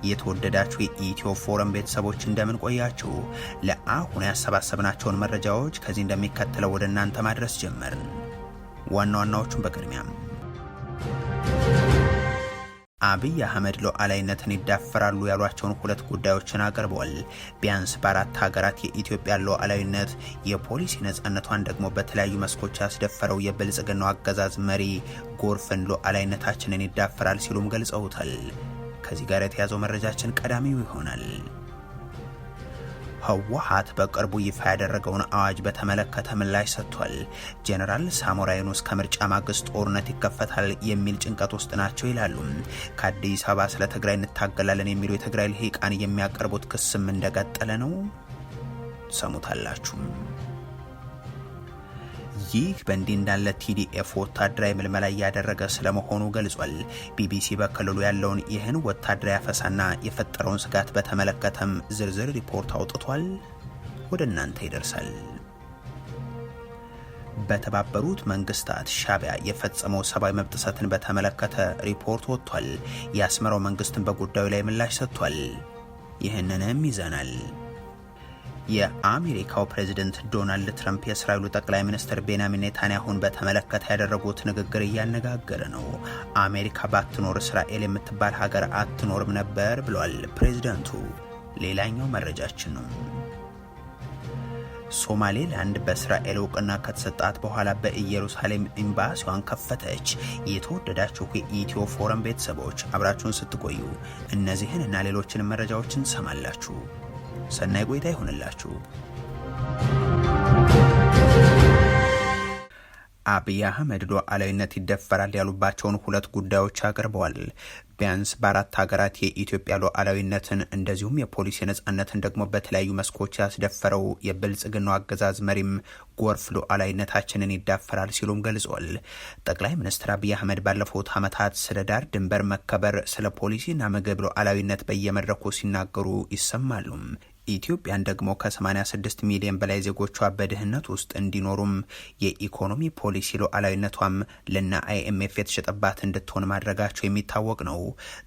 የተወደዳችሁ የኢትዮ ፎረም ቤተሰቦች እንደምን ቆያችሁ? ለአሁን ያሰባሰብናቸውን መረጃዎች ከዚህ እንደሚከተለው ወደ እናንተ ማድረስ ጀመርን። ዋና ዋናዎቹን በቅድሚያም አብይ አህመድ ሉዓላዊነትን ይዳፈራሉ ያሏቸውን ሁለት ጉዳዮችን አቅርበዋል። ቢያንስ በአራት ሀገራት የኢትዮጵያ ሉዓላዊነት የፖሊሲ ነጻነቷን ደግሞ በተለያዩ መስኮች ያስደፈረው የብልጽግናው አገዛዝ መሪ ጎርፍን ሉዓላዊነታችንን ይዳፈራል ሲሉም ገልጸውታል። ከዚህ ጋር የተያዘው መረጃችን ቀዳሚው ይሆናል። ህወሓት በቅርቡ ይፋ ያደረገውን አዋጅ በተመለከተ ምላሽ ሰጥቷል። ጄኔራል ሳሞራ የኑስ ከምርጫ ማግስት ጦርነት ይከፈታል የሚል ጭንቀት ውስጥ ናቸው ይላሉ። ከአዲስ አበባ ስለ ትግራይ እንታገላለን የሚሉ የትግራይ ልሂቃን የሚያቀርቡት ክስም እንደቀጠለ ነው። ሰሙታላችሁ። ይህ በእንዲህ እንዳለ ቲዲኤፍ ወታደራዊ ምልመላ እያደረገ ስለመሆኑ ገልጿል። ቢቢሲ በክልሉ ያለውን ይህን ወታደራዊ አፈሳና የፈጠረውን ስጋት በተመለከተም ዝርዝር ሪፖርት አውጥቷል። ወደ እናንተ ይደርሳል። በተባበሩት መንግስታት ሻዕቢያ የፈጸመው ሰብአዊ መብት ጥሰትን በተመለከተ ሪፖርት ወጥቷል። የአስመራው መንግስትን በጉዳዩ ላይ ምላሽ ሰጥቷል። ይህንንም ይዘናል። የአሜሪካው ፕሬዝዳንት ዶናልድ ትራምፕ የእስራኤሉ ጠቅላይ ሚኒስትር ቤንያሚን ኔታንያሁን በተመለከተ ያደረጉት ንግግር እያነጋገረ ነው። አሜሪካ ባትኖር እስራኤል የምትባል ሀገር አትኖርም ነበር ብሏል ፕሬዝዳንቱ። ሌላኛው መረጃችን ነው። ሶማሌላንድ በእስራኤል እውቅና ከተሰጣት በኋላ በኢየሩሳሌም ኤምባሲዋን ከፈተች። የተወደዳችሁ የኢትዮ ፎረም ቤተሰቦች አብራችሁን ስትቆዩ እነዚህን እና ሌሎችንም መረጃዎችን ሰማላችሁ። ሰናይ ቆይታ ይሆንላችሁ። አብይ አህመድ ሉዓላዊነት ይደፈራል ያሉባቸውን ሁለት ጉዳዮች አቅርበዋል። ቢያንስ በአራት ሀገራት የኢትዮጵያ ሉዓላዊነትን እንደዚሁም የፖሊሲ ነጻነትን ደግሞ በተለያዩ መስኮች ያስደፈረው የብልጽግናው አገዛዝ መሪም ጎርፍ ሉዓላዊነታችንን ይዳፈራል ሲሉም ገልጿል። ጠቅላይ ሚኒስትር አብይ አህመድ ባለፉት ዓመታት ስለ ዳር ድንበር መከበር፣ ስለ ፖሊሲና ምግብ ሉዓላዊነት በየመድረኩ ሲናገሩ ይሰማሉ። ኢትዮጵያን ደግሞ ከ86 ሚሊዮን በላይ ዜጎቿ በድህነት ውስጥ እንዲኖሩም የኢኮኖሚ ፖሊሲ ሉዓላዊነቷም ለና አይኤምኤፍ የተሸጠባት እንድትሆን ማድረጋቸው የሚታወቅ ነው።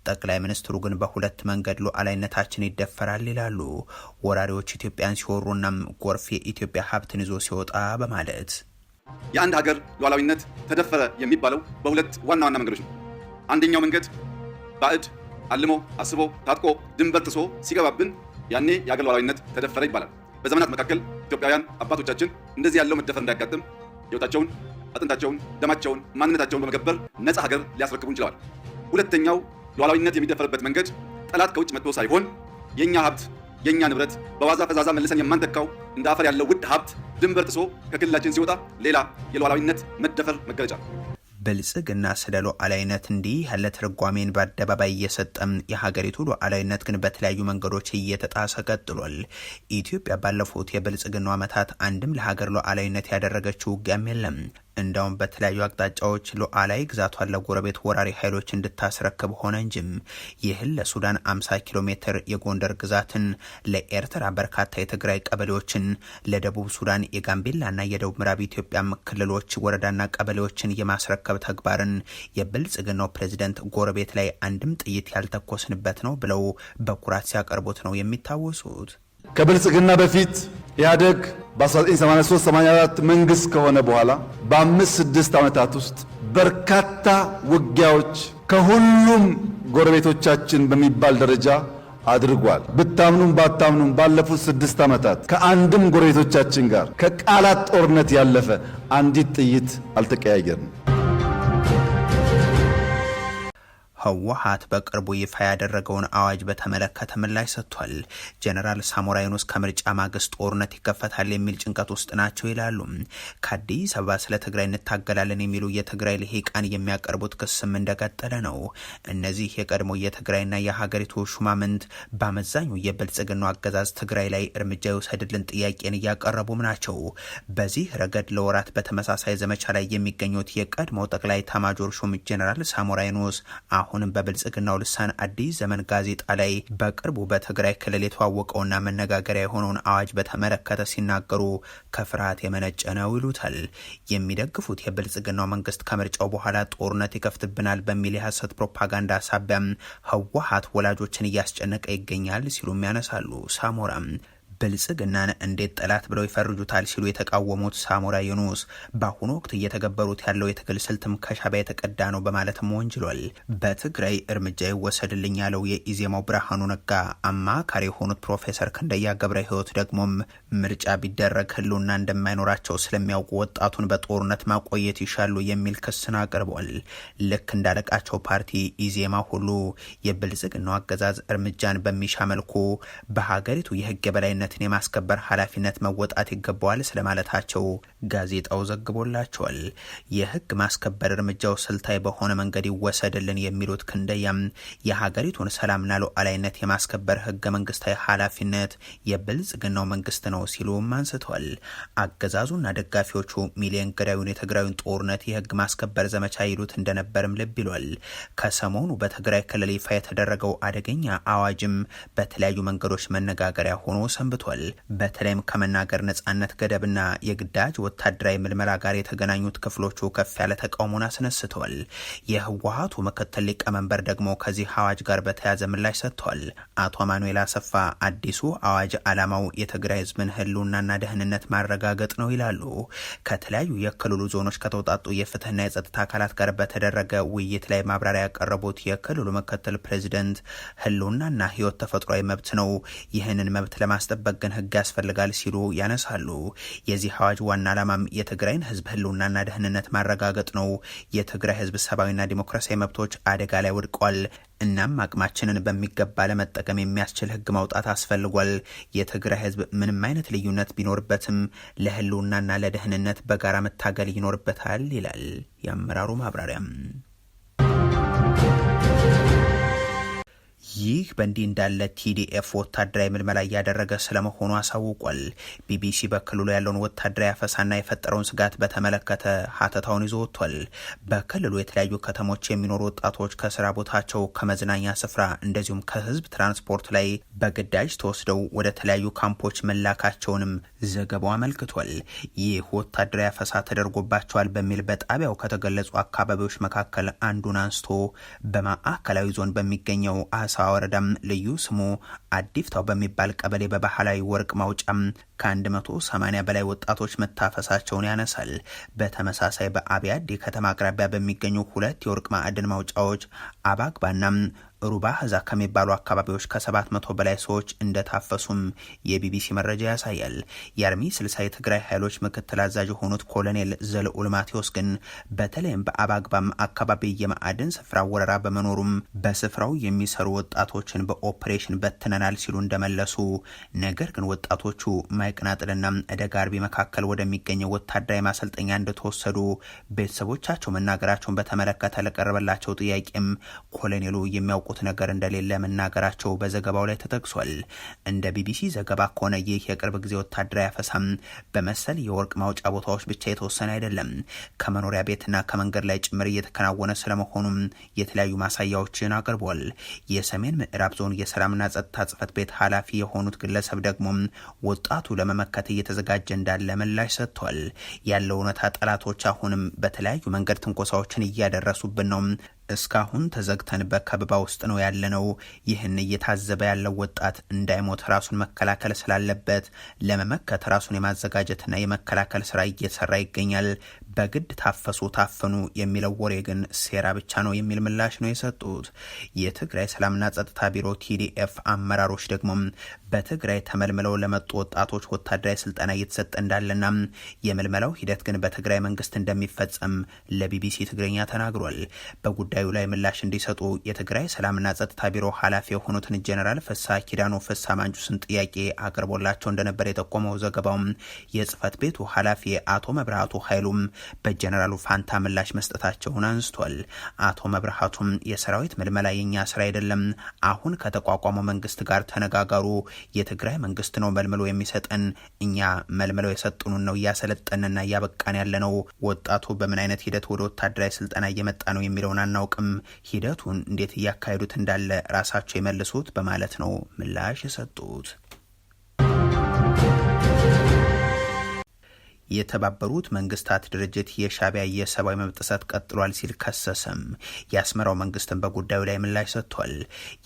ጠቅላይ ሚኒስትሩ ግን በሁለት መንገድ ሉዓላዊነታችን ይደፈራል ይላሉ። ወራሪዎች ኢትዮጵያን ሲወሩናም ጎርፍ የኢትዮጵያ ሀብትን ይዞ ሲወጣ በማለት የአንድ ሀገር ሉዓላዊነት ተደፈረ የሚባለው በሁለት ዋና ዋና መንገዶች ነው። አንደኛው መንገድ ባዕድ አልሞ አስቦ ታጥቆ ድንበር ጥሶ ሲገባብን ያኔ የሀገር ሉዓላዊነት ተደፈረ ይባላል። በዘመናት መካከል ኢትዮጵያውያን አባቶቻችን እንደዚህ ያለው መደፈር እንዳያጋጥም ሕይወታቸውን፣ አጥንታቸውን፣ ደማቸውን፣ ማንነታቸውን በመገበር ነፃ ሀገር ሊያስረክቡ እንችለዋል። ሁለተኛው ሉዓላዊነት የሚደፈርበት መንገድ ጠላት ከውጭ መጥቶ ሳይሆን የኛ ሀብት የኛ ንብረት በዋዛ ፈዛዛ መልሰን የማንተካው እንደ አፈር ያለው ውድ ሀብት ድንበር ጥሶ ከክልላችን ሲወጣ ሌላ የሉዓላዊነት መደፈር መገለጫ። ብልጽግና ስለ ሉዓላዊነት እንዲህ ያለ ትርጓሜን በአደባባይ እየሰጠም የሀገሪቱ ሉዓላዊነት ግን በተለያዩ መንገዶች እየተጣሰ ቀጥሏል። ኢትዮጵያ ባለፉት የብልጽግናው ዓመታት አንድም ለሀገር ሉዓላዊነት ያደረገችው ውጊያም የለም። እንዳውም በተለያዩ አቅጣጫዎች ሉዓላዊ ግዛቷን ለጎረቤት ወራሪ ኃይሎች እንድታስረክብ ሆነ እንጂም ይህን ለሱዳን 50 ኪሎ ሜትር የጎንደር ግዛትን፣ ለኤርትራ በርካታ የትግራይ ቀበሌዎችን፣ ለደቡብ ሱዳን የጋምቤላና የደቡብ ምዕራብ ኢትዮጵያ ክልሎች ወረዳና ቀበሌዎችን የማስረከብ ተግባርን የብልጽግናው ፕሬዝዳንት ጎረቤት ላይ አንድም ጥይት ያልተኮስንበት ነው ብለው በኩራት ሲያቀርቡት ነው የሚታወሱት። ከብልጽግና በፊት ኢህአዴግ በ1983-84 መንግስት ከሆነ በኋላ በ5-6 ዓመታት ውስጥ በርካታ ውጊያዎች ከሁሉም ጎረቤቶቻችን በሚባል ደረጃ አድርጓል። ብታምኑም ባታምኑም ባለፉት 6 ዓመታት ከአንድም ጎረቤቶቻችን ጋር ከቃላት ጦርነት ያለፈ አንዲት ጥይት አልተቀያየርንም። ህወሓት በቅርቡ ይፋ ያደረገውን አዋጅ በተመለከተ ምላሽ ሰጥቷል። ጄኔራል ሳሞራ የኑስ ከምርጫ ማግስት ጦርነት ይከፈታል የሚል ጭንቀት ውስጥ ናቸው ይላሉ። ከአዲስ አበባ ስለ ትግራይ እንታገላለን የሚሉ የትግራይ ልሂቃን የሚያቀርቡት ክስም እንደቀጠለ ነው። እነዚህ የቀድሞ የትግራይና የሀገሪቱ ሹማምንት በአመዛኙ የብልጽግናው አገዛዝ ትግራይ ላይ እርምጃ ይውሰድልን ጥያቄን እያቀረቡም ናቸው። በዚህ ረገድ ለወራት በተመሳሳይ ዘመቻ ላይ የሚገኙት የቀድሞ ጠቅላይ ኤታማዦር ሹም ጄኔራል ሳሞራ የኑስ አሁንም በብልጽግናው ልሳን አዲስ ዘመን ጋዜጣ ላይ በቅርቡ በትግራይ ክልል የተዋወቀውና መነጋገሪያ የሆነውን አዋጅ በተመለከተ ሲናገሩ ከፍርሃት የመነጨ ነው ይሉታል። የሚደግፉት የብልጽግናው መንግስት ከምርጫው በኋላ ጦርነት ይከፍትብናል በሚል የሐሰት ፕሮፓጋንዳ ሳቢያም ህወሓት ወላጆችን እያስጨነቀ ይገኛል ሲሉም ያነሳሉ። ሳሞራም ብልጽግናን እንዴት ጠላት ብለው ይፈርጁታል ሲሉ የተቃወሙት ሳሞራ ዩኑስ በአሁኑ ወቅት እየተገበሩት ያለው የትግል ስልትም ከሻዕቢያ የተቀዳ ነው በማለትም ወንጅሏል። በትግራይ እርምጃ ይወሰድልኝ ያለው የኢዜማው ብርሃኑ ነጋ አማካሪ የሆኑት ፕሮፌሰር ክንደያ ገብረ ህይወት ደግሞም ምርጫ ቢደረግ ህልውና እንደማይኖራቸው ስለሚያውቁ ወጣቱን በጦርነት ማቆየት ይሻሉ የሚል ክስን አቅርቧል። ልክ እንዳለቃቸው ፓርቲ ኢዜማ ሁሉ የብልጽግናው አገዛዝ እርምጃን በሚሻ መልኩ በሀገሪቱ የህግ የበላይነት የማስከበር ኃላፊነት መወጣት ይገባዋል ስለማለታቸው ጋዜጣው ዘግቦላቸዋል። የህግ ማስከበር እርምጃው ስልታዊ በሆነ መንገድ ይወሰድልን የሚሉት ክንደያም የሀገሪቱን ሰላምና ሉዓላዊነት የማስከበር ህገ መንግስታዊ ኃላፊነት የብልጽግናው መንግስት ነው ሲሉም አንስተዋል። አገዛዙና ደጋፊዎቹ ሚሊዮን ገዳዩን የትግራዩን ጦርነት የህግ ማስከበር ዘመቻ ይሉት እንደነበርም ልብ ይሏል። ከሰሞኑ በትግራይ ክልል ይፋ የተደረገው አደገኛ አዋጅም በተለያዩ መንገዶች መነጋገሪያ ሆኖ ሰንብቷል። በተለይም ከመናገር ነጻነት ገደብና የግዳጅ ወታደራዊ ምልመላ ጋር የተገናኙት ክፍሎቹ ከፍ ያለ ተቃውሞን አስነስተዋል። የህወሓቱ ምክትል ሊቀመንበር ደግሞ ከዚህ አዋጅ ጋር በተያያዘ ምላሽ ሰጥተዋል። አቶ አማኑኤል አሰፋ አዲሱ አዋጅ ዓላማው የትግራይ ህዝብን ህልውናና ደህንነት ማረጋገጥ ነው ይላሉ። ከተለያዩ የክልሉ ዞኖች ከተውጣጡ የፍትህና የጸጥታ አካላት ጋር በተደረገ ውይይት ላይ ማብራሪያ ያቀረቡት የክልሉ ምክትል ፕሬዚደንት ህልውናና ህይወት ተፈጥሯዊ መብት ነው፣ ይህንን መብት ለማስጠበቅ ግን ህግ ያስፈልጋል ሲሉ ያነሳሉ። የዚህ አዋጅ ዋና ዓላማም የትግራይን ህዝብ ህልውናና ደህንነት ማረጋገጥ ነው። የትግራይ ህዝብ ሰብአዊና ዲሞክራሲያዊ መብቶች አደጋ ላይ ወድቋል። እናም አቅማችንን በሚገባ ለመጠቀም የሚያስችል ህግ ማውጣት አስፈልጓል። የትግራይ ህዝብ ምንም አይነት ልዩነት ቢኖርበትም ለህልውናና ለደህንነት በጋራ መታገል ይኖርበታል ይላል የአመራሩ ማብራሪያም። ይህ በእንዲህ እንዳለ ቲዲኤፍ ወታደራዊ ምልመላ እያደረገ ስለመሆኑ አሳውቋል። ቢቢሲ በክልሉ ያለውን ወታደራዊ አፈሳና የፈጠረውን ስጋት በተመለከተ ሀተታውን ይዞ ወጥቷል። በክልሉ የተለያዩ ከተሞች የሚኖሩ ወጣቶች ከስራ ቦታቸው፣ ከመዝናኛ ስፍራ እንደዚሁም ከህዝብ ትራንስፖርት ላይ በግዳጅ ተወስደው ወደ ተለያዩ ካምፖች መላካቸውንም ዘገባው አመልክቷል። ይህ ወታደራዊ አፈሳ ተደርጎባቸዋል በሚል በጣቢያው ከተገለጹ አካባቢዎች መካከል አንዱን አንስቶ በማዕከላዊ ዞን በሚገኘው አሳ ወረዳም ልዩ ስሙ አዲፍታው በሚባል ቀበሌ በባህላዊ ወርቅ ማውጫም ከ180 በላይ ወጣቶች መታፈሳቸውን ያነሳል። በተመሳሳይ በአብያዲ ከተማ አቅራቢያ በሚገኙ 2 የወርቅ ማዕድን ማውጫዎች አባግባና ሩባ ህዛ ከሚባሉ አካባቢዎች ከ700 በላይ ሰዎች እንደታፈሱም የቢቢሲ መረጃ ያሳያል። የአርሚ 60 የትግራይ ኃይሎች ምክትል አዛዥ የሆኑት ኮሎኔል ዘልኡል ማቴዎስ ግን በተለይም በአባግባም አካባቢ የማዕድን ስፍራ ወረራ በመኖሩም በስፍራው የሚሰሩ ወጣቶችን በኦፕሬሽን በትነናል ሲሉ እንደመለሱ፣ ነገር ግን ወጣቶቹ ማይቅናጥልና እደጋ አርቢ መካከል ወደሚገኘው ወታደራዊ ማሰልጠኛ እንደተወሰዱ ቤተሰቦቻቸው መናገራቸውን በተመለከተ ለቀረበላቸው ጥያቄም ኮሎኔሉ የሚያውቁት ነገር እንደሌለ መናገራቸው በዘገባው ላይ ተጠቅሷል። እንደ ቢቢሲ ዘገባ ከሆነ ይህ የቅርብ ጊዜ ወታደራዊ አፈሳም በመሰል የወርቅ ማውጫ ቦታዎች ብቻ የተወሰነ አይደለም። ከመኖሪያ ቤትና ከመንገድ ላይ ጭምር እየተከናወነ ስለመሆኑም የተለያዩ ማሳያዎችን አቅርቧል። የሰሜን ምዕራብ ዞን የሰላምና ጸጥታ ጽሕፈት ቤት ኃላፊ የሆኑት ግለሰብ ደግሞ ወጣቱ ለመመከት እየተዘጋጀ እንዳለ ምላሽ ሰጥቷል። ያለው እውነታ ጠላቶች አሁንም በተለያዩ መንገድ ትንኮሳዎችን እያደረሱብን ነው። እስካሁን ተዘግተን በከበባ ውስጥ ነው ያለነው። ይህን እየታዘበ ያለው ወጣት እንዳይሞት ራሱን መከላከል ስላለበት ለመመከት ራሱን የማዘጋጀትና የመከላከል ስራ እየሰራ ይገኛል። በግድ ታፈሱ ታፈኑ የሚለው ወሬ ግን ሴራ ብቻ ነው የሚል ምላሽ ነው የሰጡት። የትግራይ ሰላምና ጸጥታ ቢሮ ቲዲኤፍ አመራሮች ደግሞ በትግራይ ተመልምለው ለመጡ ወጣቶች ወታደራዊ ስልጠና እየተሰጠ እንዳለና የምልመላው ሂደት ግን በትግራይ መንግስት እንደሚፈጸም ለቢቢሲ ትግርኛ ተናግሯል። በጉዳዩ ላይ ምላሽ እንዲሰጡ የትግራይ ሰላምና ጸጥታ ቢሮ ኃላፊ የሆኑትን ጀነራል ፍሳ ኪዳኑ ፍሳ ማንጁስን ጥያቄ አቅርቦላቸው እንደነበር የጠቆመው ዘገባው የጽህፈት ቤቱ ኃላፊ አቶ መብራቱ ኃይሉም በጀነራሉ ፋንታ ምላሽ መስጠታቸውን አንስቷል። አቶ መብራቱም የሰራዊት ምልመላ የኛ ስራ አይደለም፣ አሁን ከተቋቋመው መንግስት ጋር ተነጋገሩ፣ የትግራይ መንግስት ነው መልምሎ የሚሰጠን፣ እኛ መልምለው የሰጡንን ነው እያሰለጠንና እያበቃን ያለነው፣ ወጣቱ በምን አይነት ሂደት ወደ ወታደራዊ ስልጠና እየመጣ ነው የሚለውን አናውቅ አናውቅም፣ ሂደቱን እንዴት እያካሄዱት እንዳለ ራሳቸው የመልሱት በማለት ነው ምላሽ የሰጡት። የተባበሩት መንግስታት ድርጅት የሻዕቢያ የሰብአዊ መብት ጥሰት ቀጥሏል ሲል ከሰሰም። የአስመራው መንግስትን በጉዳዩ ላይ ምላሽ ሰጥቷል።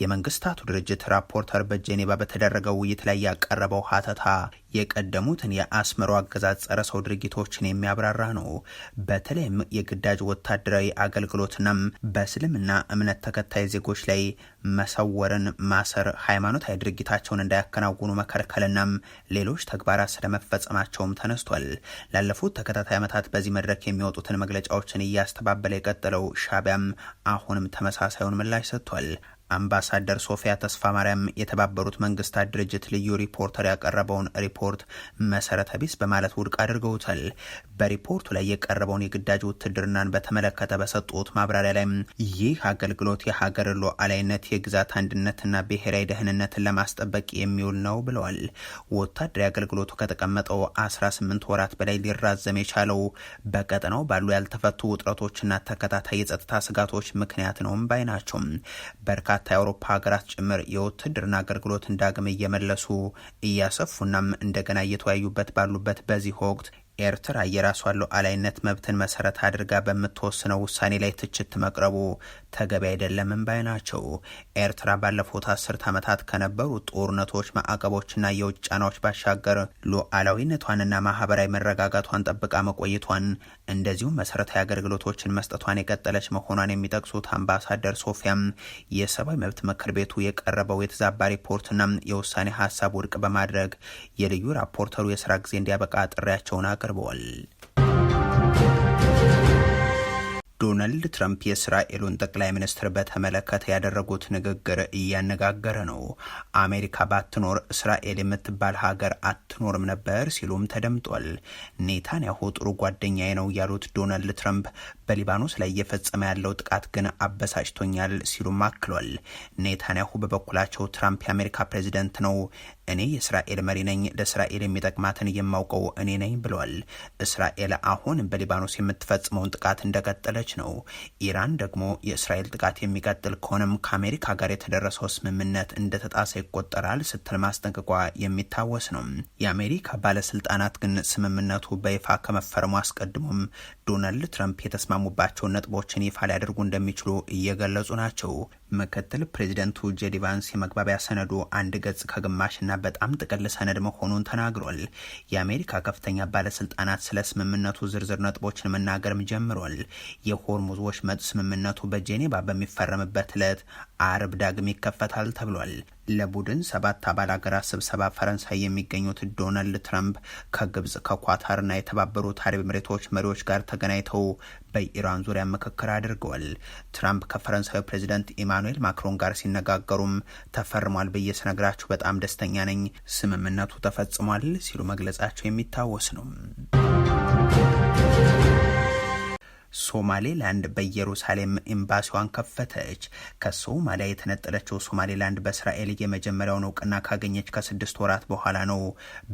የመንግስታቱ ድርጅት ራፖርተር በጄኔቫ በተደረገው ውይይት ላይ ያቀረበው ሀተታ የቀደሙትን የአስመራው አገዛዝ ጸረ ሰው ድርጊቶችን የሚያብራራ ነው። በተለይም የግዳጅ ወታደራዊ አገልግሎትናም በእስልምና እምነት ተከታይ ዜጎች ላይ መሰወርን፣ ማሰር፣ ሃይማኖታዊ ድርጊታቸውን እንዳያከናውኑ መከልከልናም ሌሎች ተግባራት ስለመፈጸማቸውም ተነስቷል። ላለፉት ተከታታይ ዓመታት በዚህ መድረክ የሚወጡትን መግለጫዎችን እያስተባበለ የቀጠለው ሻዕቢያም አሁንም ተመሳሳዩን ምላሽ ሰጥቷል። አምባሳደር ሶፊያ ተስፋ ማርያም የተባበሩት መንግስታት ድርጅት ልዩ ሪፖርተር ያቀረበውን ሪፖርት መሰረተ ቢስ በማለት ውድቅ አድርገውታል። በሪፖርቱ ላይ የቀረበውን የግዳጅ ውትድርናን በተመለከተ በሰጡት ማብራሪያ ላይ ይህ አገልግሎት የሀገር ሉዓላዊነት፣ የግዛት አንድነትና ብሔራዊ ደህንነትን ለማስጠበቅ የሚውል ነው ብለዋል። ወታደራዊ አገልግሎቱ ከተቀመጠው 18 ወራት በላይ ሊራዘም የቻለው በቀጠናው ባሉ ያልተፈቱ ውጥረቶችና ተከታታይ የጸጥታ ስጋቶች ምክንያት ነውም ባይ ናቸው። በርካታ የአውሮፓ ሀገራት ጭምር የውትድርና አገልግሎትን ዳግም እየመለሱ እያሰፉናም እንደገና እየተወያዩበት ባሉበት በዚህ ወቅት ኤርትራ የራሷን ሉዓላዊነት መብትን መሰረት አድርጋ በምትወስነው ውሳኔ ላይ ትችት መቅረቡ ተገቢ አይደለም ባይ ናቸው። ኤርትራ ባለፉት 10 ዓመታት ከነበሩ ጦርነቶች፣ ማዕቀቦችና የውጭ ጫናዎች ባሻገር ሉዓላዊነቷንና ማህበራዊ መረጋጋቷን ጠብቃ መቆየቷን እንደዚሁም መሰረታዊ አገልግሎቶችን መስጠቷን የቀጠለች መሆኗን የሚጠቅሱት አምባሳደር ሶፊያም የሰብአዊ መብት ምክር ቤቱ የቀረበው የተዛባ ሪፖርትና የውሳኔ ሀሳብ ውድቅ በማድረግ የልዩ ራፖርተሩ የስራ ጊዜ እንዲያበቃ ጥሪያቸውን አቅርበዋል። ዶናልድ ትራምፕ የእስራኤሉን ጠቅላይ ሚኒስትር በተመለከተ ያደረጉት ንግግር እያነጋገረ ነው። አሜሪካ ባትኖር እስራኤል የምትባል ሀገር አትኖርም ነበር ሲሉም ተደምጧል። ኔታንያሁ ጥሩ ጓደኛዬ ነው ያሉት ዶናልድ ትራምፕ በሊባኖስ ላይ እየፈጸመ ያለው ጥቃት ግን አበሳጭቶኛል ሲሉም አክሏል። ኔታንያሁ በበኩላቸው ትራምፕ የአሜሪካ ፕሬዚደንት ነው፣ እኔ የእስራኤል መሪ ነኝ፣ ለእስራኤል የሚጠቅማትን የማውቀው እኔ ነኝ ብለዋል። እስራኤል አሁን በሊባኖስ የምትፈጽመውን ጥቃት እንደቀጠለች ነው። ኢራን ደግሞ የእስራኤል ጥቃት የሚቀጥል ከሆነም ከአሜሪካ ጋር የተደረሰው ስምምነት እንደተጣሰ ይቆጠራል ስትል ማስጠንቀቋ የሚታወስ ነው። የአሜሪካ ባለስልጣናት ግን ስምምነቱ በይፋ ከመፈረሙ አስቀድሞም ዶናልድ ትራምፕ የተስማሙባቸውን ነጥቦችን ይፋ ሊያደርጉ እንደሚችሉ እየገለጹ ናቸው። ምክትል ፕሬዚደንቱ ጄዲ ቫንስ የመግባቢያ ሰነዱ አንድ ገጽ ከግማሽና በጣም ጥቅል ሰነድ መሆኑን ተናግሯል። የአሜሪካ ከፍተኛ ባለስልጣናት ስለ ስምምነቱ ዝርዝር ነጥቦችን መናገርም ጀምሯል። የሆርሙዝ ወሽመጥ ስምምነቱ በጄኔቫ በሚፈረምበት ዕለት አርብ ዳግም ይከፈታል ተብሏል። ለቡድን 7 አባል ሀገራት ስብሰባ ፈረንሳይ የሚገኙት ዶናልድ ትራምፕ ከግብጽ ከኳታርና የተባበሩት አረብ ኤሚሬቶች መሪዎች ጋር ተገናኝተው በኢራን ዙሪያ ምክክር አድርገዋል። ትራምፕ ከፈረንሳዊ ፕሬዚደንት ኢማኑኤል ማክሮን ጋር ሲነጋገሩም ተፈርሟል ብዬ ስነግራችሁ በጣም ደስተኛ ነኝ፣ ስምምነቱ ተፈጽሟል ሲሉ መግለጻቸው የሚታወስ ነው። ሶማሌላንድ በኢየሩሳሌም ኤምባሲዋን ከፈተች። ከሶማሊያ የተነጠለችው ሶማሌላንድ በእስራኤል የመጀመሪያውን እውቅና ካገኘች ከ6 ወራት በኋላ ነው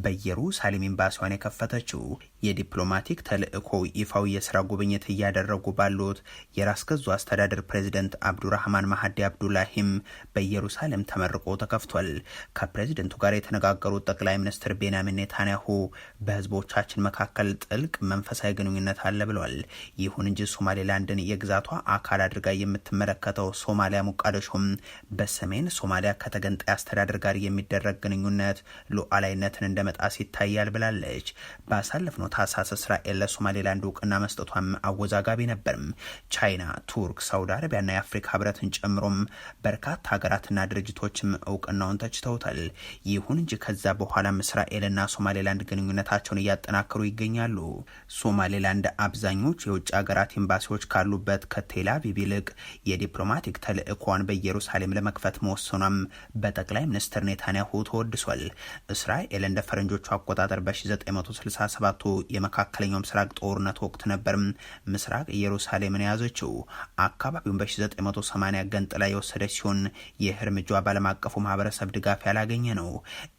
በኢየሩሳሌም ኤምባሲዋን የከፈተችው። የዲፕሎማቲክ ተልእኮ ይፋዊ የስራ ጉብኝት እያደረጉ ባሉት የራስ ገዙ አስተዳደር ፕሬዚደንት አብዱራህማን ማሃዲ አብዱላሂም በኢየሩሳሌም ተመርቆ ተከፍቷል። ከፕሬዚደንቱ ጋር የተነጋገሩት ጠቅላይ ሚኒስትር ቤንያሚን ኔታንያሁ በህዝቦቻችን መካከል ጥልቅ መንፈሳዊ ግንኙነት አለ ብለዋል። ይሁን እንጂ ሶማሌላንድን የግዛቷ አካል አድርጋ የምትመለከተው ሶማሊያ ሞቃዲሾም በሰሜን ሶማሊያ ከተገንጣይ አስተዳደር ጋር የሚደረግ ግንኙነት ሉዓላዊነትን እንደመጣስ ይታያል ብላለች። ባሳለፍነው ታህሳስ እስራኤል ለሶማሌላንድ እውቅና መስጠቷም አወዛጋቢ ነበርም። ቻይና፣ ቱርክ፣ ሳውዲ አረቢያና የአፍሪካ ህብረትን ጨምሮም በርካታ ሀገራትና ድርጅቶችም እውቅናውን ተችተውታል። ይሁን እንጂ ከዛ በኋላም እስራኤልና ሶማሌላንድ ግንኙነታቸውን እያጠናከሩ ይገኛሉ። ሶማሌላንድ አብዛኞቹ የውጭ ሀገራት ኤምባሲዎች ካሉበት ከቴል አቪቭ ይልቅ የዲፕሎማቲክ ተልእኮዋን በኢየሩሳሌም ለመክፈት መወሰኗም በጠቅላይ ሚኒስትር ኔታንያሁ ተወድሷል። እስራኤል እንደ ፈረንጆቹ አቆጣጠር በ1967 የመካከለኛው ምስራቅ ጦርነት ወቅት ነበር ምስራቅ ኢየሩሳሌምን የያዘችው። አካባቢውን በ1980 ገንጥላ የወሰደች ሲሆን ይህ እርምጃ በዓለም አቀፉ ማህበረሰብ ድጋፍ ያላገኘ ነው።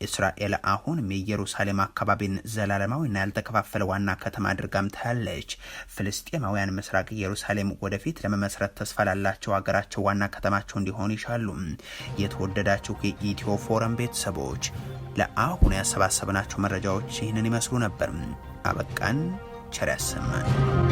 እስራኤል አሁንም የኢየሩሳሌም አካባቢን ዘላለማዊና ያልተከፋፈለ ዋና ከተማ አድርጋም ታያለች። ፍልስጤማውያን የምስራቅ ኢየሩሳሌም ወደፊት ለመመስረት ተስፋ ላላቸው ሀገራቸው ዋና ከተማቸው እንዲሆን ይሻሉ። የተወደዳችሁ የኢትዮ ፎረም ቤተሰቦች ለአሁን ያሰባሰብናቸው መረጃዎች ይህንን ይመስሉ ነበር። አበቃን። ቸር ያሰማን።